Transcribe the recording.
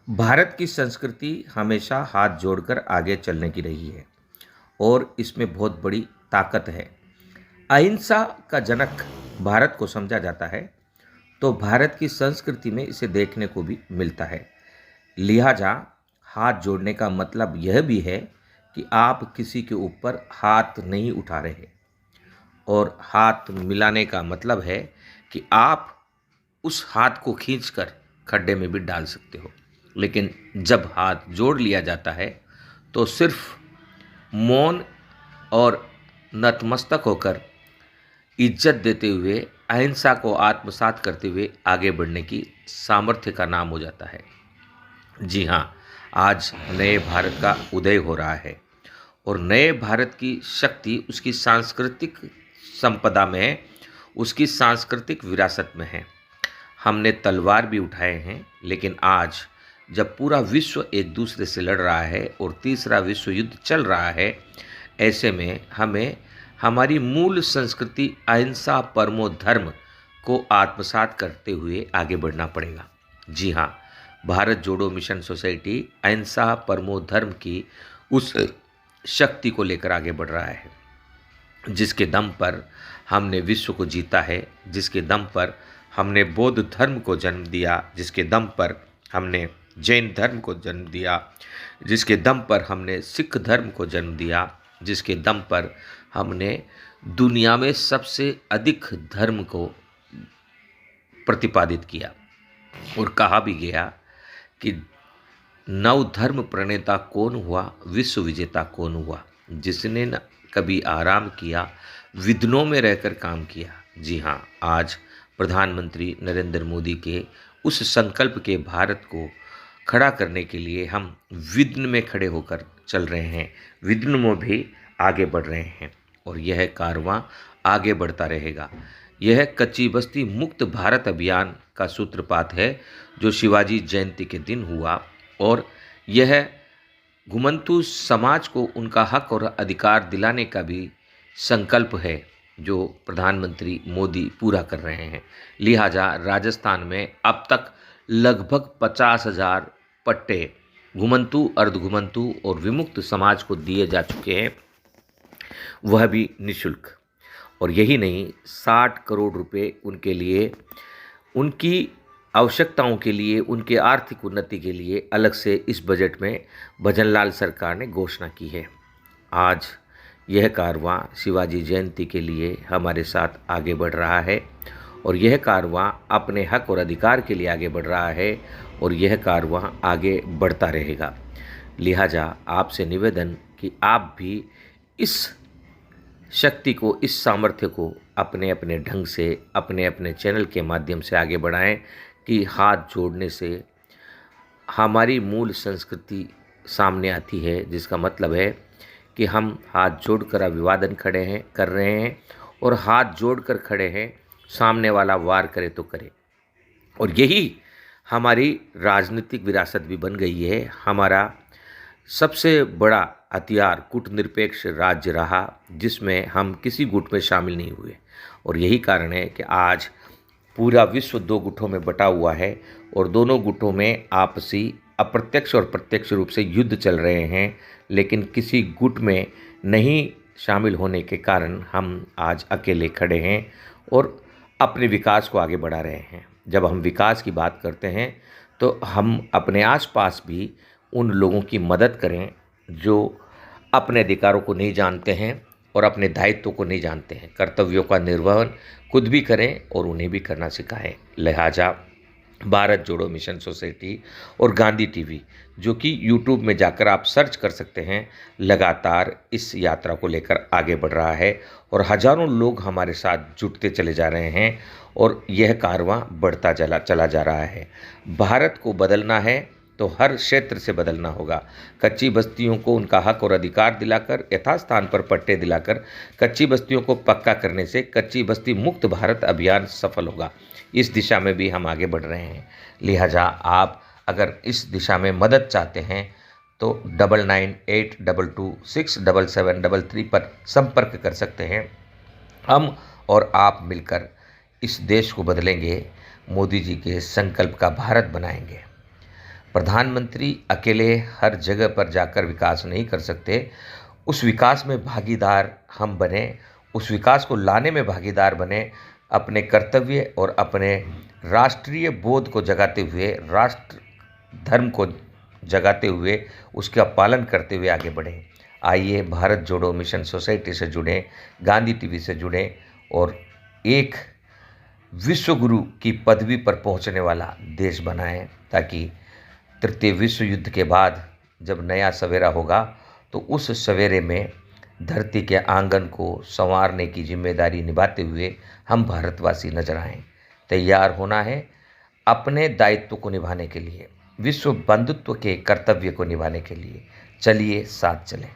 भारत की संस्कृति हमेशा हाथ जोड़कर आगे चलने की रही है और इसमें बहुत बड़ी ताकत है। अहिंसा का जनक भारत को समझा जाता है, तो भारत की संस्कृति में इसे देखने को भी मिलता है। लिहाजा हाथ जोड़ने का मतलब यह भी है कि आप किसी के ऊपर हाथ नहीं उठा रहे, और हाथ मिलाने का मतलब है कि आप उस हाथ को खींचकर खड्डे में भी डाल सकते हो। लेकिन जब हाथ जोड़ लिया जाता है तो सिर्फ मौन और नतमस्तक होकर इज्जत देते हुए अहिंसा को आत्मसात करते हुए आगे बढ़ने की सामर्थ्य का नाम हो जाता है। जी हाँ, आज नए भारत का उदय हो रहा है और नए भारत की शक्ति उसकी सांस्कृतिक संपदा में है, उसकी सांस्कृतिक विरासत में है। हमने तलवार भी उठाए हैं, लेकिन आज जब पूरा विश्व एक दूसरे से लड़ रहा है और तीसरा विश्व युद्ध चल रहा है, ऐसे में हमें हमारी मूल संस्कृति अहिंसा परमो धर्म को आत्मसात करते हुए आगे बढ़ना पड़ेगा। जी हाँ, भारत जोड़ो मिशन सोसाइटी अहिंसा परमो धर्म की उस शक्ति को लेकर आगे बढ़ रहा है, जिसके दम पर हमने विश्व को जीता है, जिसके दम पर हमने बौद्ध धर्म को जन्म दिया, जिसके दम पर हमने जैन धर्म को जन्म दिया, जिसके दम पर हमने सिख धर्म को जन्म दिया, जिसके दम पर हमने दुनिया में सबसे अधिक धर्म को प्रतिपादित किया। और कहा भी गया कि नव धर्म प्रणेता कौन हुआ, विश्व विजेता कौन हुआ, जिसने न कभी आराम किया, विघ्नों में रहकर काम किया। जी हाँ, आज प्रधानमंत्री नरेंद्र मोदी के उस संकल्प के भारत को खड़ा करने के लिए हम विघ्न में खड़े होकर चल रहे हैं, विघ्न में भी आगे बढ़ रहे हैं और यह कारवां आगे बढ़ता रहेगा। यह कच्ची बस्ती मुक्त भारत अभियान का सूत्रपात है, जो शिवाजी जयंती के दिन हुआ, और यह घुमंतु समाज को उनका हक और अधिकार दिलाने का भी संकल्प है, जो प्रधानमंत्री मोदी पूरा कर रहे हैं। लिहाजा राजस्थान में अब तक लगभग 50,000 पट्टे घुमंतु, अर्धघुमंतु और विमुक्त समाज को दिए जा चुके हैं, वह भी निःशुल्क। और यही नहीं, 60 करोड़ रुपए उनके लिए, उनकी आवश्यकताओं के लिए, उनके आर्थिक उन्नति के लिए अलग से इस बजट में भजनलाल सरकार ने घोषणा की है। आज यह कारवां शिवाजी जयंती के लिए हमारे साथ आगे बढ़ रहा है और यह कारवां अपने हक और अधिकार के लिए आगे बढ़ रहा है और यह कारवां आगे बढ़ता रहेगा। लिहाजा आपसे निवेदन कि आप भी इस शक्ति को, इस सामर्थ्य को अपने अपने ढंग से, अपने अपने चैनल के माध्यम से आगे बढ़ाएं कि हाथ जोड़ने से हमारी मूल संस्कृति सामने आती है, जिसका मतलब है कि हम हाथ जोड़कर अभिवादन कर रहे हैं और हाथ जोड़कर खड़े हैं, सामने वाला वार करे तो करे। और यही हमारी राजनीतिक विरासत भी बन गई है। हमारा सबसे बड़ा हथियार कूटनिरपेक्ष राज्य रहा, जिसमें हम किसी गुट में शामिल नहीं हुए, और यही कारण है कि आज पूरा विश्व 2 गुटों में बटा हुआ है और दोनों गुटों में आपसी अप्रत्यक्ष और प्रत्यक्ष रूप से युद्ध चल रहे हैं। लेकिन किसी गुट में नहीं शामिल होने के कारण हम आज अकेले खड़े हैं और अपने विकास को आगे बढ़ा रहे हैं। जब हम विकास की बात करते हैं तो हम अपने आसपास भी उन लोगों की मदद करें जो अपने अधिकारों को नहीं जानते हैं और अपने दायित्वों को नहीं जानते हैं। कर्तव्यों का निर्वहन खुद भी करें और उन्हें भी करना सिखाएं। लिहाजा भारत जोड़ो मिशन सोसाइटी और गांधी टीवी, जो कि यूट्यूब में जाकर आप सर्च कर सकते हैं, लगातार इस यात्रा को लेकर आगे बढ़ रहा है और हजारों लोग हमारे साथ जुटते चले जा रहे हैं और यह कारवां बढ़ता चला जा रहा है। भारत को बदलना है तो हर क्षेत्र से बदलना होगा। कच्ची बस्तियों को उनका हक और अधिकार दिलाकर, यथास्थान पर पट्टे दिलाकर कच्ची बस्तियों को पक्का करने से कच्ची बस्ती मुक्त भारत अभियान सफल होगा। इस दिशा में भी हम आगे बढ़ रहे हैं। लिहाजा आप अगर इस दिशा में मदद चाहते हैं तो 9982267733 पर संपर्क कर सकते हैं। हम और आप मिलकर इस देश को बदलेंगे, मोदी जी के संकल्प का भारत बनाएंगे। प्रधानमंत्री अकेले हर जगह पर जाकर विकास नहीं कर सकते। उस विकास में भागीदार हम बने, उस विकास को लाने में भागीदार बने, अपने कर्तव्य और अपने राष्ट्रीय बोध को जगाते हुए, राष्ट्र धर्म को जगाते हुए, उसका पालन करते हुए आगे बढ़ें। आइए भारत जोड़ो मिशन सोसाइटी से जुड़ें, गांधी टीवी से जुड़ें और एक विश्व गुरु की पदवी पर पहुंचने वाला देश बनाएं, ताकि तृतीय विश्व युद्ध के बाद जब नया सवेरा होगा तो उस सवेरे में धरती के आंगन को संवारने की जिम्मेदारी निभाते हुए हम भारतवासी नजर आएं। तैयार होना है अपने दायित्व को निभाने के लिए, विश्व बंधुत्व के कर्तव्य को निभाने के लिए। चलिए साथ चलें।